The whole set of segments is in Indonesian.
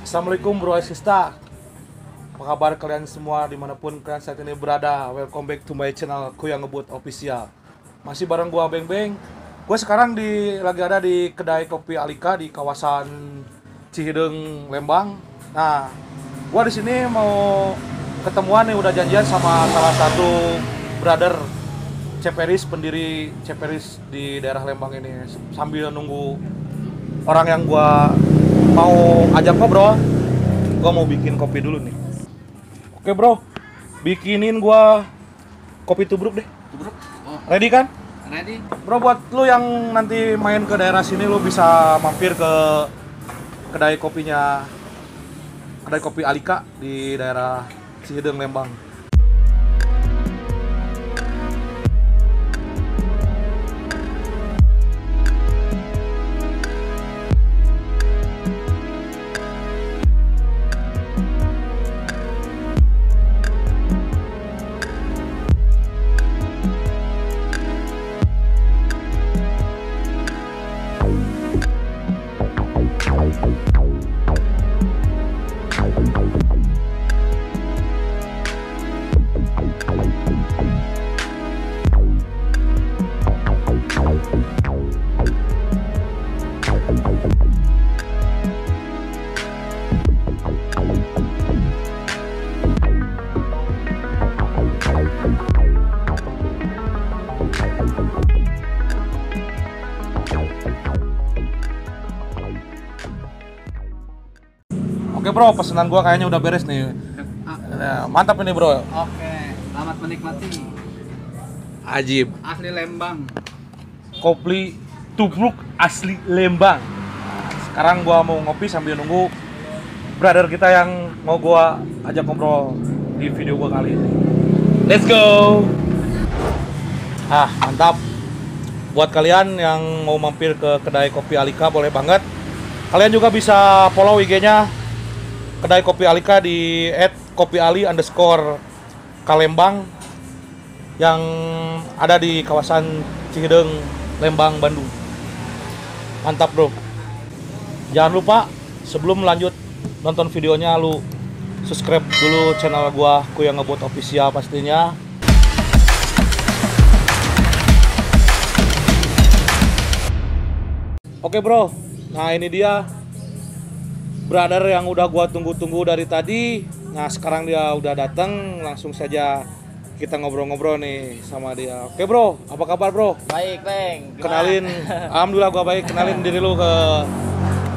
Assalamualaikum bro Sista. Apa kabar kalian semua dimanapun kalian saat ini berada? Welcome back to my channel Kuyang Ngebut Official. Masih bareng gua Beng Beng. Gue sekarang lagi ada di kedai kopi Alika di kawasan Cihideng, Lembang. Nah, gua di sini mau ketemuan nih, udah janjian sama salah satu brother Ceperis, pendiri Ceperis di daerah Lembang ini. Sambil nunggu orang yang gua mau ajak ngobrol, gua mau bikin kopi dulu nih. Oke bro, bikinin gua kopi tubruk deh. Tubruk? Oh, Ready kan? ready? Bro, buat lu yang nanti main ke daerah sini, lu bisa mampir ke kedai kopinya, kedai kopi Alika di daerah Cihideng, Lembang. Oke bro, pesanan gua kayaknya udah beres nih. Nah, mantap ini bro. Oke, selamat menikmati. Ajib. Asli Lembang. Kopi tubruk asli Lembang. Sekarang gua mau ngopi sambil nunggu brother kita yang mau gua ajak ngobrol di video gua kali ini. Let's go. Mantap. Buat kalian yang mau mampir ke kedai kopi Alika boleh banget. Kalian juga bisa follow IG-nya kedai kopi Alika di @kopiali_kalembang yang ada di kawasan Cihideng, Lembang, Bandung. Mantap bro. Jangan lupa sebelum lanjut nonton videonya, lu subscribe dulu channel gua Kuyang Ngebut Official pastinya. Oke bro, nah ini dia brother yang udah gua tunggu-tunggu dari tadi. Nah sekarang dia udah datang, langsung saja kita ngobrol-ngobrol nih sama dia. Oke bro, apa kabar bro? Baik, Beng. Gimana? Kenalin, alhamdulillah gua baik. Kenalin diri lu ke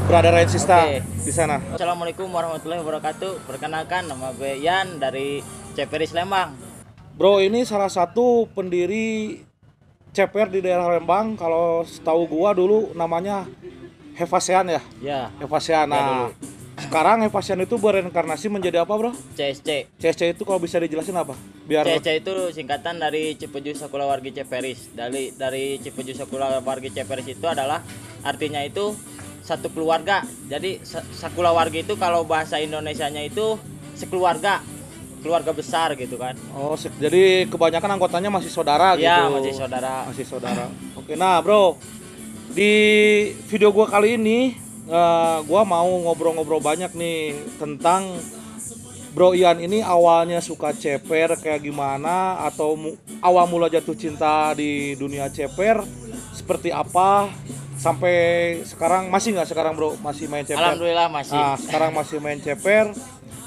brother lain Sista Oke. di sana. Assalamualaikum warahmatullahi wabarakatuh. Perkenalkan, nama gue Yan dari Ceperis Lembang. Bro, ini salah satu pendiri Ceper di daerah Lembang. Kalau setahu gua dulu namanya Hevasean ya. Ya, Hevasean. Nah, sekarang Hevasean itu bereinkarnasi menjadi apa bro? CSC. CSC itu kalau bisa dijelasin apa? Biar CSC itu singkatan dari Cipeju Sakula Wargi Ceperis. Dari Cipeju Sakula Wargi Ceperis itu adalah artinya itu satu keluarga. Jadi Sakula Wargi itu kalau bahasa Indonesianya itu sekeluarga. Keluarga besar gitu kan. Oh, jadi kebanyakan anggotanya masih saudara gitu. Iya, masih saudara. Masih saudara. Oke, nah bro, di video gua kali ini gua mau ngobrol-ngobrol banyak nih tentang Bro Ian ini awalnya suka ceper kayak gimana, atau awal mula jatuh cinta di dunia ceper seperti apa, sampai sekarang masih nggak sekarang bro masih main ceper? Alhamdulillah masih. Nah, sekarang masih main ceper.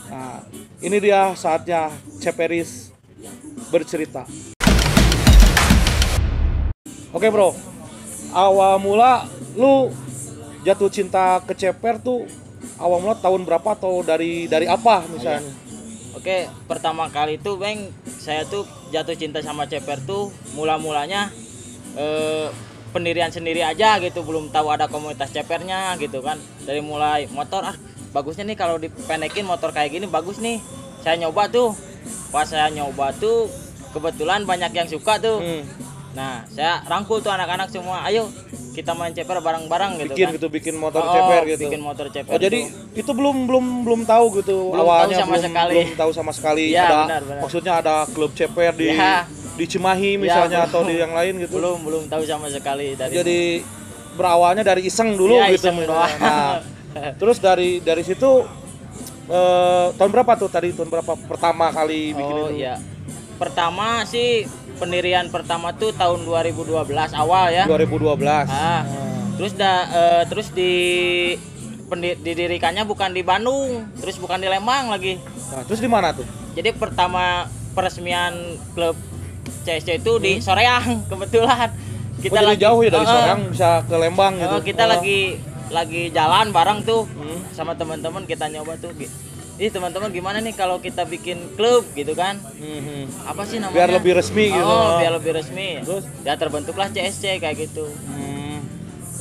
Nah, ini dia saatnya Ceperis bercerita. Oke bro, awal mula lu jatuh cinta ke ceper tuh awal mula tahun berapa, atau dari apa misalnya? Oke, pertama kali itu Beng, saya tuh jatuh cinta sama ceper tuh mula-mulanya pendirian sendiri aja gitu, belum tahu ada komunitas cepernya gitu kan. Dari mulai motor, bagusnya nih kalau dipendekin motor kayak gini bagus nih. Saya nyoba tuh. Pas saya nyoba tuh kebetulan banyak yang suka tuh. Nah, saya rangkul tuh anak-anak semua, ayo kita main ceper bareng-bareng gitu kan. Bikin motor ceper gitu. Bikin motor ceper. Oh, jadi itu belum tahu gitu Belum awalnya, tahu sama sekali. belum tahu sama sekali. Ya, ada benar. maksudnya ada klub ceper di Ya. di Cimahi misalnya, Ya, atau di yang lain gitu. Belum tahu sama sekali dari. Jadi berawalnya dari iseng dulu Ya, gitu. iseng doang. Nah, terus dari situ tahun berapa tuh tadi? Tahun berapa pertama kali bikin Oh itu? iya. Pertama sih pendirian pertama tuh tahun 2012 awal ya. 2012. Terus didirikannya bukan di Bandung, terus bukan di Lembang lagi. Nah, terus di mana tuh? Jadi pertama peresmian klub CSC itu di Soreang kebetulan. Kita jadi jauh ya dari Soreang bisa ke Lembang gitu. Kita lagi jalan bareng tuh sama teman-teman, kita nyoba tuh. Ih teman-teman gimana nih kalau kita bikin klub gitu kan? Apa sih namanya? Biar lebih resmi gitu. Biar lebih resmi. Terus? Ya terbentuklah CSC kayak gitu.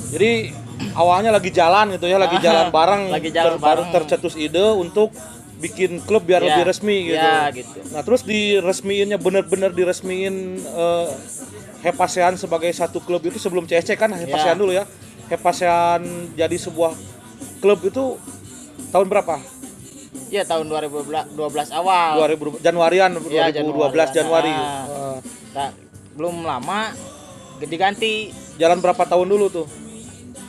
Jadi awalnya lagi jalan gitu ya, lagi jalan bareng. Lagi jalan baru bareng. tercetus ide untuk bikin klub biar Ya, lebih resmi gitu. ya, gitu. Nah terus diresmiinnya bener-bener diresmiin Hepasean sebagai satu klub itu sebelum CSC kan Hepasean dulu ya. Hepasean jadi sebuah klub itu tahun berapa? Ya tahun 2012 awal. 2000 Januarian 2012 Januarian. Januari. Nah, belum lama diganti Jalan berapa tahun dulu tuh?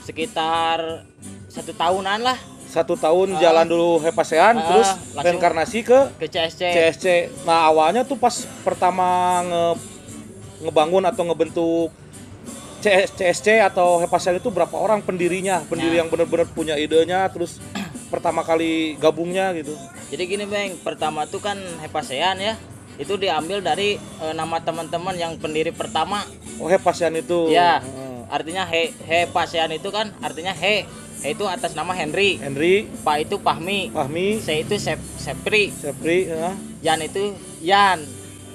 sekitar 1 tahunan lah 1 tahun jalan dulu Hepasean terus langsung reinkarnasi ke ke CSC. CSC. Nah awalnya tuh pas pertama ngebangun atau ngebentuk CSC atau Hepasean itu berapa orang pendirinya? Pendiri yang benar-benar punya idenya terus pertama kali gabungnya gitu. Jadi gini Bang, pertama tuh kan Hepasean ya. Itu diambil dari nama teman-teman yang pendiri pertama. Oh Hepasean itu. Ya. Artinya Hepasean itu kan artinya He itu atas nama Henry. Pa itu Pahmi. Se itu Sepri. Yan itu Yan.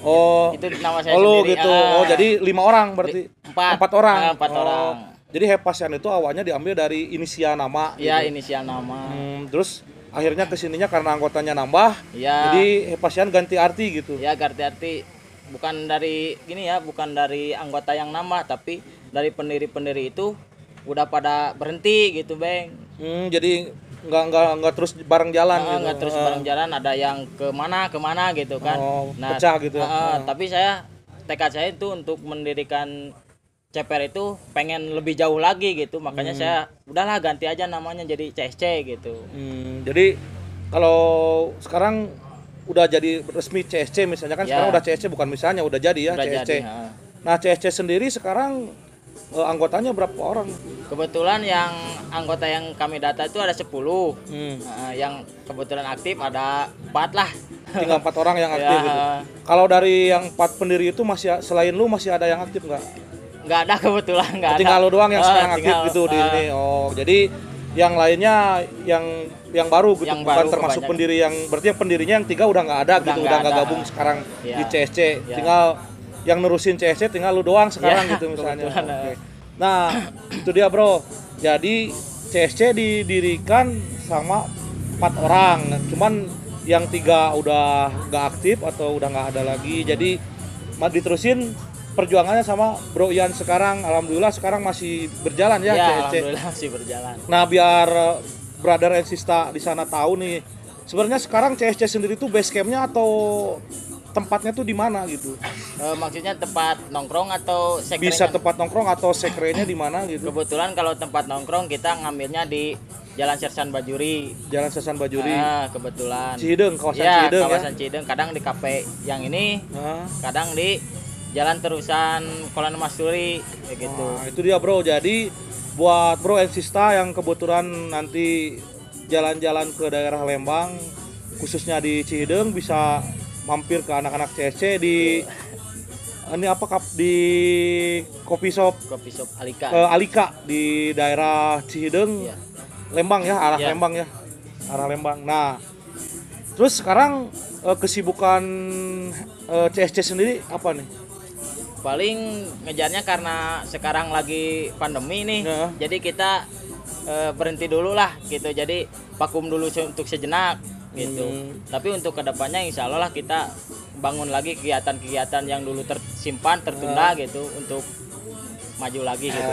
Oh. Itu nama saya sendiri. gitu. Oh jadi 5 orang berarti. 4 orang. 4 orang. Jadi Hepasean itu awalnya diambil dari inisial nama. Iya, gitu. inisial nama. Terus akhirnya kesininya karena anggotanya nambah. Ya. Jadi Hepasean ganti arti gitu. Ya ganti arti. Bukan dari gini ya, bukan dari anggota yang nambah, tapi dari pendiri-pendiri itu udah pada berhenti gitu, Bang. Jadi nggak terus bareng jalan gitu. Nggak terus bareng jalan, ada yang kemana gitu kan. Pecah gitu. Tapi tekad saya itu untuk mendirikan CPR itu pengen lebih jauh lagi gitu, makanya saya udahlah ganti aja namanya jadi CSC gitu. Jadi kalau sekarang udah jadi resmi CSC misalnya kan sekarang udah CSC bukan misalnya udah jadi ya udah CSC. Jadi, Nah CSC sendiri sekarang anggotanya berapa orang? Kebetulan yang anggota yang kami data itu ada 10. Yang kebetulan aktif ada 4 lah. Tinggal 4 orang yang aktif gitu. Kalau dari yang 4 pendiri itu masih selain lu masih ada yang aktif nggak? Nggak ada kebetulan, nggak ada. Tinggal lu doang yang sekarang aktif gitu di ini. Oh, jadi yang lainnya yang baru gitu, yang bukan baru termasuk kebanyakan. pendiri yang berarti yang pendirinya yang 3 udah nggak ada gitu, udah nggak gabung sekarang di CSC. Tinggal yang nerusin CSC tinggal lu doang sekarang gitu misalnya. Okay. Nah, itu dia bro. Jadi CSC didirikan sama 4 orang, cuman yang 3 udah nggak aktif atau udah nggak ada lagi. Jadi diterusin perjuangannya sama Bro Ian sekarang. Alhamdulillah sekarang masih berjalan ya CSC. Alhamdulillah masih berjalan. Nah biar Brother and Sista di sana tahu nih, sebenarnya sekarang CSC sendiri tuh base campnya atau tempatnya tuh di mana gitu? Maksudnya tempat nongkrong atau sekrenya? Bisa tempat nongkrong atau sekrenya di mana gitu? Kebetulan kalau tempat nongkrong kita ngambilnya di Jalan Sersan Bajuri. Jalan Sersan Bajuri. Kebetulan. Cihideng, kawasan ya, Cihideng kawasan Cihideng. Kadang di kafe yang ini, kadang di Jalan Terusan Kolana Masturi kayak gitu. Nah, itu dia bro. Jadi buat Bro and Sista yang kebetulan nanti jalan-jalan ke daerah Lembang, khususnya di Cihideng, bisa mampir ke anak-anak CSC di ini apa di Kopi Shop Alika. Alika di daerah Cihideng, Lembang ya, arah Lembang ya, arah Lembang. Nah, terus sekarang kesibukan CSC sendiri apa nih? Paling ngejarnya karena sekarang lagi pandemi nih, jadi kita berhenti dulu lah gitu. Jadi vakum dulu untuk sejenak gitu. Tapi untuk kedepannya insya Allah lah kita bangun lagi kegiatan-kegiatan yang dulu tersimpan, tertunda gitu untuk maju lagi gitu.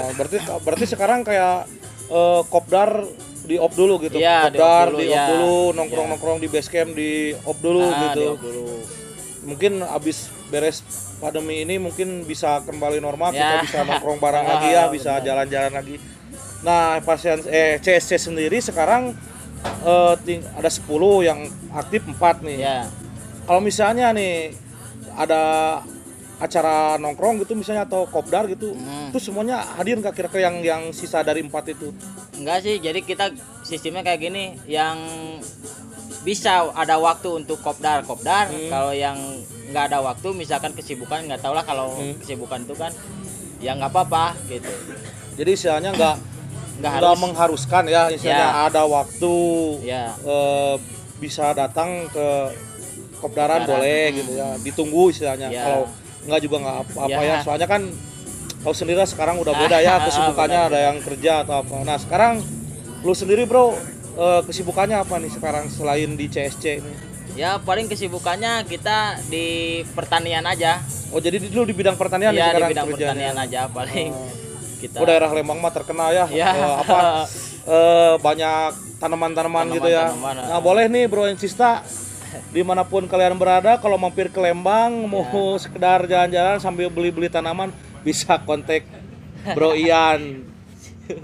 Berarti sekarang kayak kopdar di off dulu gitu. Ya, kopdar di off dulu, nongkrong-nongkrong di base camp di off dulu gitu. Di off dulu. Mungkin abis beres pandemi ini mungkin bisa kembali normal, kita bisa nongkrong bareng lagi ya, bisa jalan-jalan lagi. Nah, CSC sendiri sekarang ada 10 yang aktif 4 nih. Ya. Kalau misalnya nih ada acara nongkrong gitu misalnya atau kopdar gitu, itu semuanya hadir nggak kira-kira yang sisa dari 4 itu? Enggak sih, jadi kita sistemnya kayak gini, yang bisa ada waktu untuk kopdar. Kalau yang nggak ada waktu, misalkan kesibukan, nggak tau lah kalau kesibukan itu kan, ya nggak apa-apa gitu. Jadi istilahnya nggak harus mengharuskan ya, istilahnya ada waktu ya. Bisa datang ke kopdaran boleh gitu ya, ditunggu istilahnya. Ya. Kalau nggak juga nggak apa-apa ya, Ya. soalnya kan tahu sendiri sekarang udah beda ya kesibukannya, benar. ada yang kerja atau apa. Nah sekarang lu sendiri bro, kesibukannya apa nih sekarang selain di CSC ini? Ya paling kesibukannya kita di pertanian aja. Oh jadi dulu di bidang pertanian nih Ya di sekarang bidang kerjanya? pertanian aja paling kita. Oh daerah Lembang mah terkenal ya, Ya. banyak tanaman-tanaman gitu ya. Tanaman-tanaman, Nah boleh nih bro Insista, dimanapun kalian berada, kalau mampir ke Lembang mau sekedar jalan-jalan sambil beli-beli tanaman, bisa kontak Bro Ian,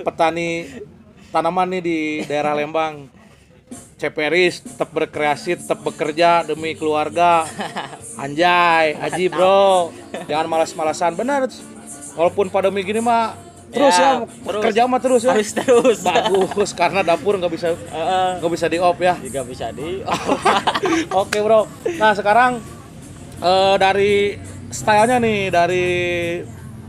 petani tanaman nih di daerah Lembang. Ceperis, tetap berkreasi, tetap bekerja demi keluarga. Anjay, Haji bro, jangan malas-malasan, benar. Walaupun pandemi gini mah terus ya, kerja mah terus ya. Harus terus. Bagus, karena dapur nggak bisa di off ya. Juga bisa di. Oke bro. Nah sekarang dari stylenya nih, dari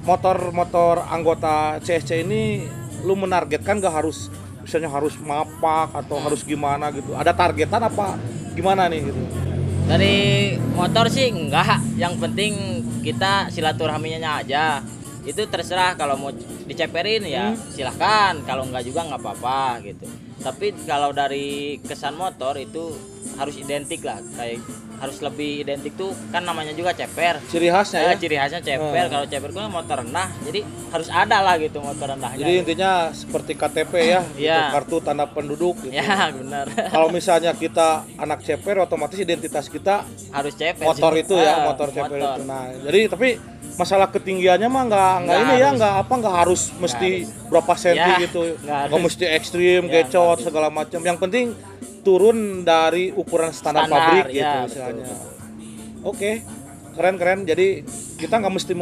motor anggota CSC ini, lu menargetkan gak harus misalnya harus mapak atau harus gimana gitu? Ada targetan apa gimana nih gitu? Dari motor sih enggak, yang penting kita silaturahminya aja. Itu terserah, kalau mau diceperin ya silahkan, kalau enggak juga nggak apa-apa gitu. Tapi kalau dari kesan motor itu harus identik lah, kayak harus lebih identik tuh kan, namanya juga ceper. Ciri khasnya ya? Ciri khasnya ceper. Kalau ceper kan motor rendah, jadi harus ada lah gitu motor rendahnya. Jadi intinya seperti KTP ya, gitu, Ya. kartu tanda penduduk gitu. Ya benar. Kalau misalnya kita anak ceper, otomatis identitas kita Harus ceper. motor sih. itu ya, motor ceper itu. Nah, jadi tapi masalah ketinggiannya mah nggak ini ya, nggak harus mesti berapa senti Ya, gitu, nggak nggak harus. mesti ekstrim, Ya, gecot segala macam. Yang penting turun dari ukuran standar pabrik gitu ya, istilahnya. betul. Oke, keren. Jadi kita nggak mesti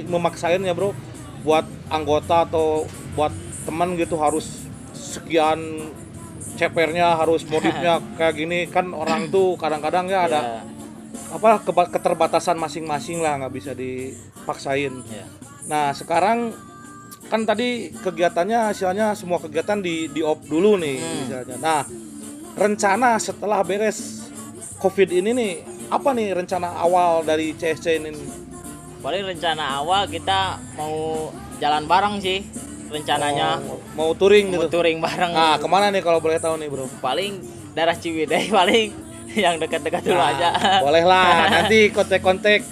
memaksain ya bro, buat anggota atau buat teman gitu harus sekian cepernya, harus modifnya kayak gini kan. Orang tuh kadang-kadang ya ada apa keterbatasan masing-masing lah, nggak bisa dipaksain. Ya. Nah sekarang kan tadi kegiatannya hasilnya semua kegiatan di off dulu nih misalnya. Nah rencana setelah beres COVID ini nih, apa nih rencana awal dari CSC ini? Paling rencana awal kita mau jalan bareng sih rencananya. Mau touring Mau gitu. touring bareng. Nah kemana nih kalau boleh tahu nih bro? Paling daerah Ciwidey paling yang dekat-dekat dulu aja. Boleh lah, nanti kontak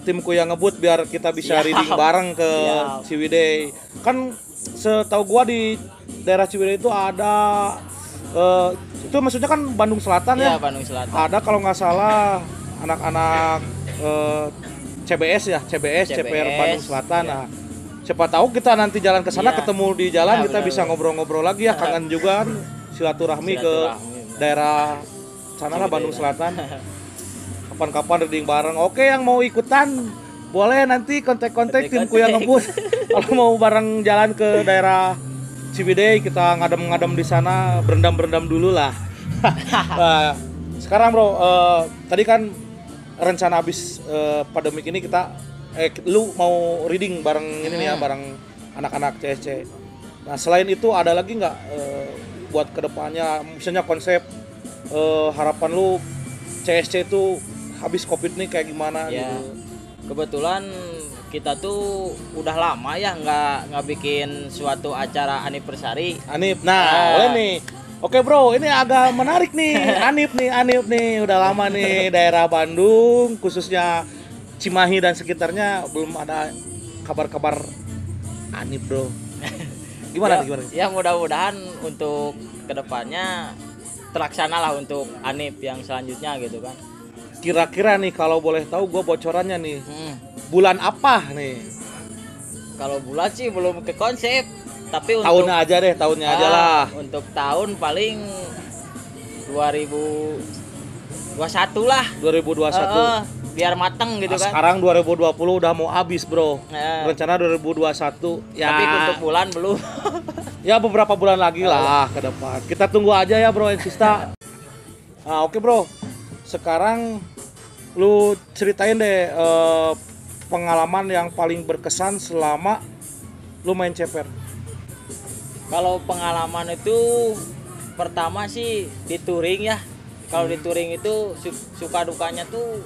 timku yang ngebut biar kita bisa Siap. reading bareng ke Siap. Ciwidey. Kan setahu gua di daerah Ciwidey itu ada itu maksudnya kan Bandung Selatan ya? Iya, Bandung Selatan. Ada kalau nggak salah anak-anak CBS ya, CBR Bandung Selatan. Iya. Nah, siapa tahu kita nanti jalan ke sana Iya. ketemu di jalan, Iya, kita benar, bisa ngobrol-ngobrol lagi ya, kangen juga kan silaturahmi ke daerah sana lah, Bandung Selatan. Kapan-kapan reading bareng. Oke, yang mau ikutan boleh nanti kontak-kontak timku yang ngebut. Kalau mau bareng jalan ke daerah Ciwidey, kita ngadem-ngadem di sana, berendam-berendam dulu lah. Nah, sekarang bro, tadi kan rencana habis pandemik ini kita lu mau reading bareng ini nih ya, bareng anak-anak CSC. Nah selain itu ada lagi nggak buat kedepannya, misalnya konsep harapan lu CSC itu habis COVID nih kayak gimana Ya. gitu? Kebetulan kita tuh udah lama ya nggak bikin suatu acara anniversary. Anip, nah boleh nih. Oke bro, ini agak menarik nih. Anip nih, udah lama nih daerah Bandung, khususnya Cimahi dan sekitarnya belum ada kabar-kabar Anip bro. Gimana? Ya mudah-mudahan untuk kedepannya terlaksana lah untuk Anip yang selanjutnya gitu kan. Kira-kira nih kalau boleh tahu, gue bocorannya nih, bulan apa nih? Kalau bulan sih belum ke konsep. tapi untuk Tahunnya aja deh, tahunnya aja lah. Untuk tahun paling 2021 lah. 2021. Biar mateng gitu Nah, kan. sekarang 2020 udah mau habis, Bro. Rencana 2021 ya. Tapi untuk bulan belum. Ya beberapa bulan lagi lah ke depan. Kita tunggu aja ya, Bro Ensista. Nah, oke, Bro. Sekarang lu ceritain deh pengalaman yang paling berkesan selama lu main ceper. Kalau pengalaman itu pertama sih di touring ya. Kalau di touring itu suka dukanya tuh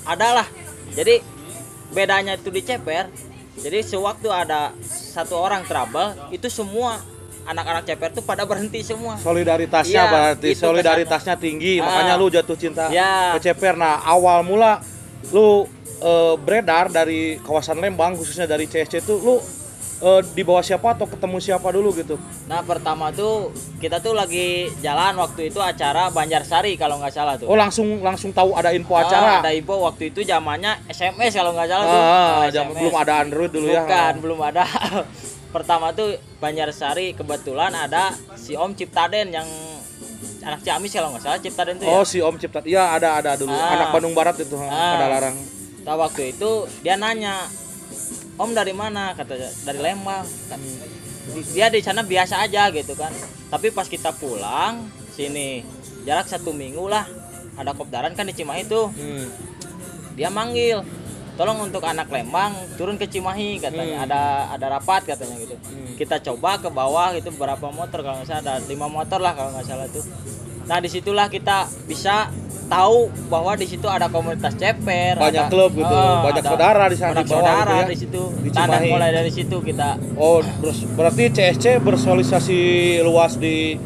adalah. Jadi bedanya itu di ceper. Jadi sewaktu ada satu orang trouble, itu semua anak-anak ceper tuh pada berhenti semua. Solidaritasnya Iya, berarti itu solidaritasnya tinggi, makanya lu jatuh cinta Iya. ke ceper. Nah, awal mula lu beredar dari kawasan Lembang, khususnya dari CSC itu lu di bawah siapa atau ketemu siapa dulu gitu? Nah pertama tuh kita tuh lagi jalan waktu itu acara Banjarsari kalau nggak salah tuh. Oh, langsung tahu ada info acara. Ada info waktu itu zamannya SMS kalau nggak salah tuh. SMS. Belum ada Android dulu ya. Bukan, belum ada. Pertama tuh Banjarsari, kebetulan ada si Om Ciptaden yang anak Ciamis kalau nggak salah, Ciptaden tuh ya. Oh, si Om Cipta. Iya, ada dulu. Anak Bandung Barat itu, ada larang. Nah, waktu itu dia nanya, "Om dari mana?" Katanya, "Dari Lembang." Dia di sana biasa aja gitu kan. Tapi pas kita pulang sini, jarak 1 minggu lah, ada kopdaran kan di Cimahi tuh. Dia manggil, "Tolong untuk anak Lembang turun ke Cimahi," katanya. Ada rapat katanya gitu. Kita coba ke bawah itu berapa motor kalau nggak salah, ada 5 motor lah kalau nggak salah tuh. Nah disitulah kita bisa tahu bahwa di situ ada komunitas ceper, Banyak klub gitu, banyak saudara di sana, banyak di bawah saudara gitu ya, di situ. di Nah, dan Cimahi. mulai dari situ kita Oh, berarti CSC bersosialisasi luas di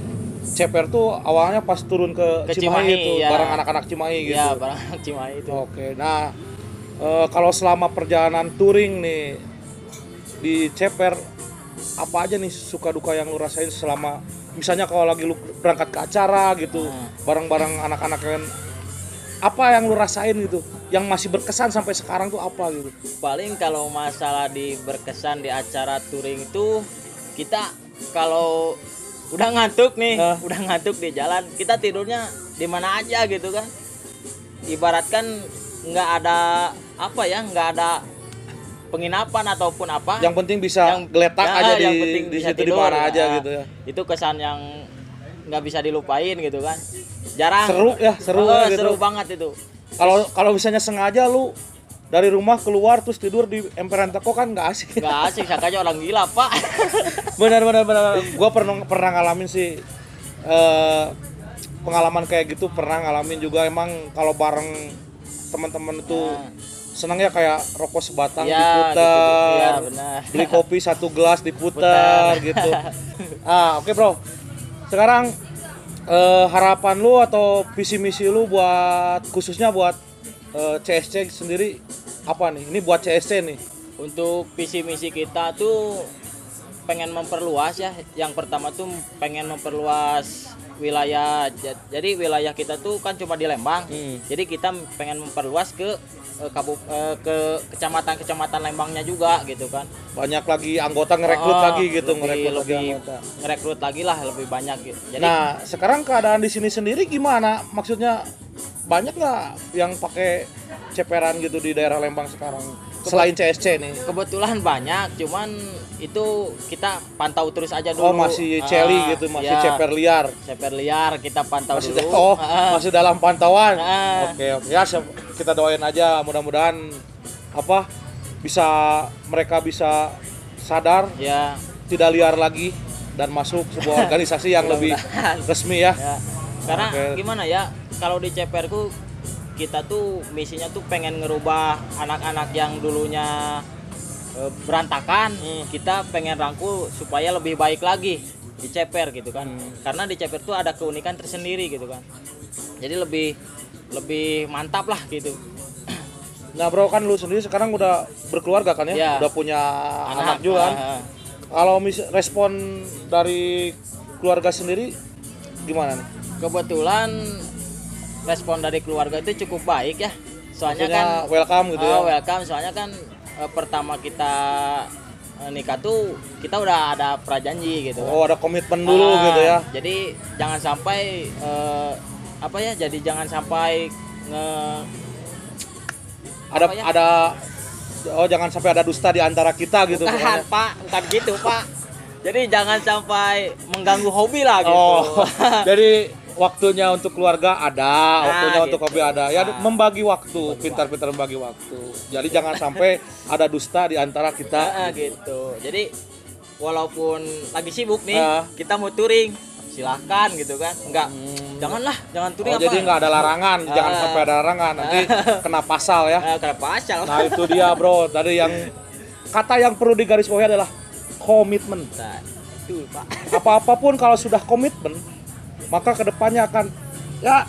ceper tuh awalnya pas turun ke Cimahi itu, ya. bareng anak-anak Cimahi gitu. Ya, barang anak Cimahi itu. Oke, nah kalau selama perjalanan touring nih di ceper, apa aja nih suka duka yang lu rasain selama, misalnya kalau lagi lu berangkat ke acara gitu, bareng-bareng anak-anak kan, apa yang lu rasain gitu, yang masih berkesan sampai sekarang tuh apa gitu? Paling kalau masalah di berkesan di acara touring itu, kita kalau udah ngantuk nih, udah ngantuk di jalan, kita tidurnya di mana aja gitu kan. Ibaratkan nggak ada apa ya, nggak ada penginapan ataupun apa. Yang penting bisa geletak aja yang di penting bisa situ, di tidur. mana aja gitu ya. Itu kesan yang nggak bisa dilupain gitu kan. Jarang. Seru ya, seru gitu. Seru banget itu. Kalau misalnya sengaja lu dari rumah keluar terus tidur di emperan toko kan nggak asik. Nggak asik, sakanya orang gila pak. Benar. Gua pernah ngalamin sih pengalaman kayak gitu, pernah ngalamin juga. Emang kalau bareng teman-teman itu senangnya kayak rokok sebatang Ya, diputer, gitu. Ya, benar. beli kopi 1 gelas diputer gitu. Oke, Bro. Sekarang harapan lu atau visi misi lu buat khususnya buat CSC sendiri apa nih? Ini buat CSC nih. Untuk visi misi kita tuh pengen memperluas ya. Yang pertama tuh pengen memperluas wilayah. Jadi wilayah kita tuh kan cuma di Lembang. Jadi kita pengen memperluas ke kecamatan-kecamatan Lembangnya juga gitu kan. Banyak lagi anggota ngerekrut lagi gitu, lebih ngerekrut lagi lah, lebih banyak gitu. Jadi nah, sekarang keadaan di sini sendiri gimana? Maksudnya banyak nggak yang pakai ceperan gitu di daerah Lembang sekarang? Selain CSC nih. kebetulan banyak, cuman itu kita pantau terus aja dulu. Oh, masih celi gitu, masih ya, ceper liar. ceper liar kita pantau Masih dulu. masih dalam pantauan. Ah. Oke. Ya kita doain aja mudah-mudahan mereka bisa sadar, Ya, tidak liar lagi dan masuk sebuah organisasi yang lebih resmi ya. ya. Karena Oke. gimana ya, kalau di ceperku kita tuh misinya tuh pengen ngerubah anak-anak yang dulunya berantakan, kita pengen rangkul supaya lebih baik lagi di ceper gitu kan. Karena di ceper tuh ada keunikan tersendiri gitu kan. Jadi lebih mantap lah gitu. Nah, Bro, kan lu sendiri sekarang udah berkeluarga kan ya? Ya. Udah punya anak juga kan? Kalau respon dari keluarga sendiri gimana nih? Kebetulan respon dari keluarga itu cukup baik ya. Soalnya Maksudnya kan welcome gitu ya. welcome, soalnya kan pertama kita nikah tuh kita udah ada prajanji gitu kan. Oh, ada komitmen dulu gitu ya. Jadi jangan sampai apa ya? Jadi jangan sampai jangan sampai ada dusta di antara kita gitu. bukan, pokoknya. Pak, bukan gitu, Pak. Jadi jangan sampai mengganggu hobi lah gitu. Oh, jadi waktunya untuk keluarga ada, waktunya untuk gitu. hobi ada. Ya Nah. membagi waktu, pintar-pintar membagi waktu. Jadi jangan sampai ada dusta di antara kita. Gitu. Jadi walaupun lagi sibuk nih, Ah. kita mau touring, silahkan gitu kan. Enggak, jangan touring Oh, jadi nggak ada larangan, jangan Ah. sampai ada larangan, nanti kena pasal ya. Kenapa asal? Nah itu dia bro, tadi yang kata yang perlu digarisbawahi adalah komitmen. Nah, itu Pak. Apa-apapun kalau sudah komitmen, maka kedepannya akan Ya.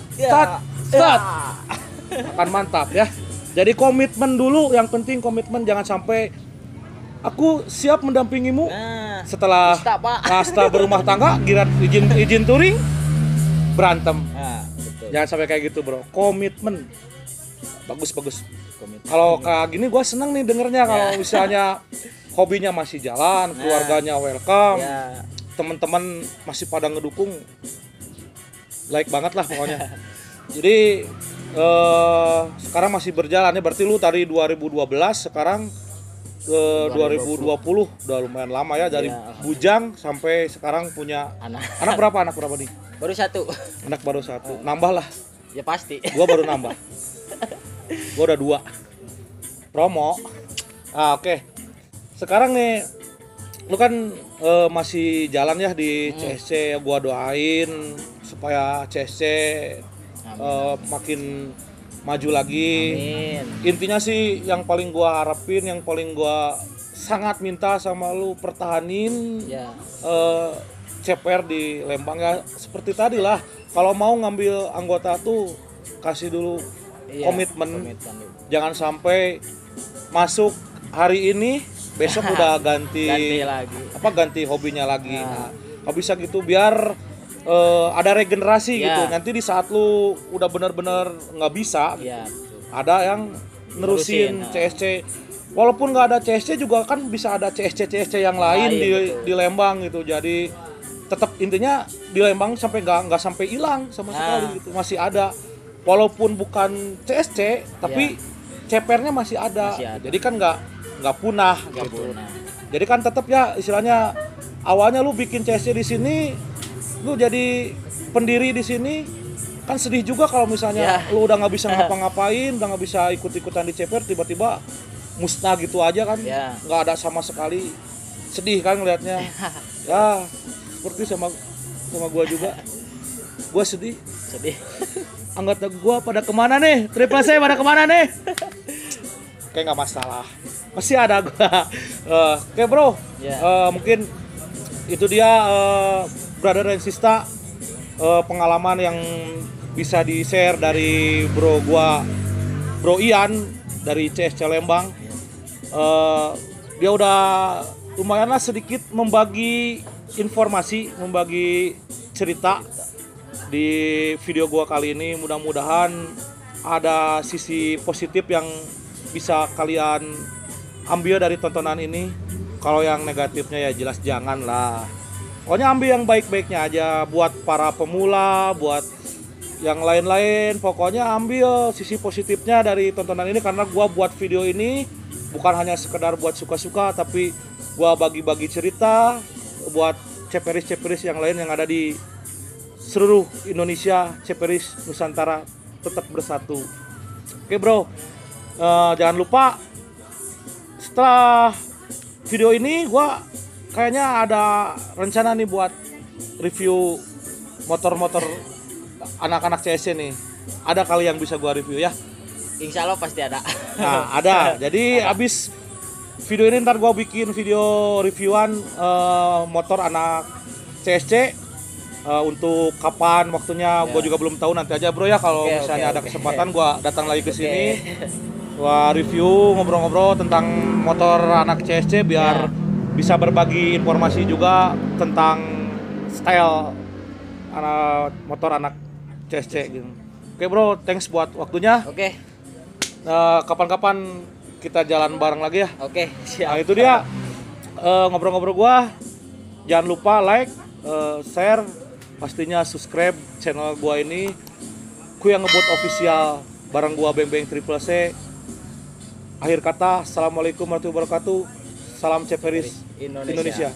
start akan mantap ya. Jadi komitmen dulu, yang penting komitmen, jangan sampai aku siap mendampingimu Nah, setelah dusta, Pak. setelah berumah tangga, girat izin touring berantem. Nah, betul. Jangan sampai kayak gitu bro. Komitmen bagus. Komitmen. Kalau kayak gini gue seneng nih dengernya kalau misalnya hobinya masih jalan, keluarganya welcome, Ya. teman-teman masih pada ngedukung, like banget lah pokoknya. Jadi sekarang masih berjalan ya, berarti lu tadi 2012, sekarang ke 2020 udah lumayan lama ya, dari Ya, bujang sampai sekarang punya Anak anak berapa nih? baru satu. Anak baru satu, nambah lah. Ya pasti. Gua baru nambah. Gua udah 2. Promo. Oke. Sekarang nih lu kan masih jalan ya di CSC, gua doain supaya CSC makin maju lagi. Amin. Intinya sih yang paling gua harapin, yang paling gua sangat minta sama lu, pertahanin Ya. CPR di Lembang ya, seperti tadi lah. Kalau mau ngambil anggota tuh kasih dulu Iya, komitmen. Jangan sampai masuk hari ini besok udah ganti Ganti lagi. hobinya lagi. Nah, kalau bisa gitu biar ada regenerasi Ya. gitu. Nanti di saat lu udah bener-bener nggak bisa, Ya, betul. ada yang nerusin Nerusin, CSC. Walaupun nggak ada CSC juga kan bisa ada CSC yang lain betul. di Lembang gitu. Jadi tetap intinya di Lembang sampai nggak sampai hilang sama sekali gitu, masih ada. Walaupun bukan CSC tapi CPR-nya masih ada. Masih ada. Jadi kan nggak punah Nggak gitu. punah. Jadi kan tetap ya istilahnya awalnya lu bikin CSC di sini, lu jadi pendiri di sini, kan sedih juga kalau misalnya lu udah nggak bisa ngapa-ngapain, udah nggak bisa ikut-ikutan di CPR, tiba-tiba musnah gitu aja kan, nggak ada sama sekali. Sedih kan ngelihatnya. Ya seperti sama gua juga, gua sedih. Anggota gua pada kemana nih? Triple C pada kemana nih? Kayak nggak masalah, masih ada gua. Oke bro, mungkin itu dia brother dan sista, pengalaman yang bisa di share dari bro Ian dari CSC Lembang. Dia udah lumayanlah sedikit membagi informasi, membagi cerita di video gua kali ini. Mudah-mudahan ada sisi positif yang bisa kalian ambil dari tontonan ini. Kalau yang negatifnya ya jelas jangan lah. Pokoknya ambil yang baik-baiknya aja, buat para pemula, buat yang lain-lain. Pokoknya ambil sisi positifnya dari tontonan ini, karena gua buat video ini bukan hanya sekedar buat suka-suka, tapi gua bagi-bagi cerita buat ceperis-ceperis yang lain yang ada di seluruh Indonesia. Ceperis Nusantara tetap bersatu. Oke bro, jangan lupa setelah video ini gua kayaknya ada rencana nih buat review motor-motor anak-anak CSC nih. Ada kali yang bisa gua review ya? Insya Allah pasti ada. Nah ada. Jadi abis video ini ntar gua bikin video reviewan motor anak CSC. Untuk kapan waktunya gua juga belum tahu, nanti aja bro ya. Kalau misalnya ada kesempatan gua datang lagi ke sini. Gua review, ngobrol-ngobrol tentang motor anak CSC biar bisa berbagi informasi juga tentang style motor anak CSC gitu. Oke bro, thanks buat waktunya. Oke. Kapan-kapan kita jalan bareng lagi ya. Oke, siap. Nah itu dia ngobrol-ngobrol gua. Jangan lupa like, share, pastinya subscribe channel gua ini. Ku yang ngebut official bareng gua Beng Beng Triple C. Akhir kata, assalamualaikum warahmatullahi wabarakatuh. Salam Ceperis Indonesia.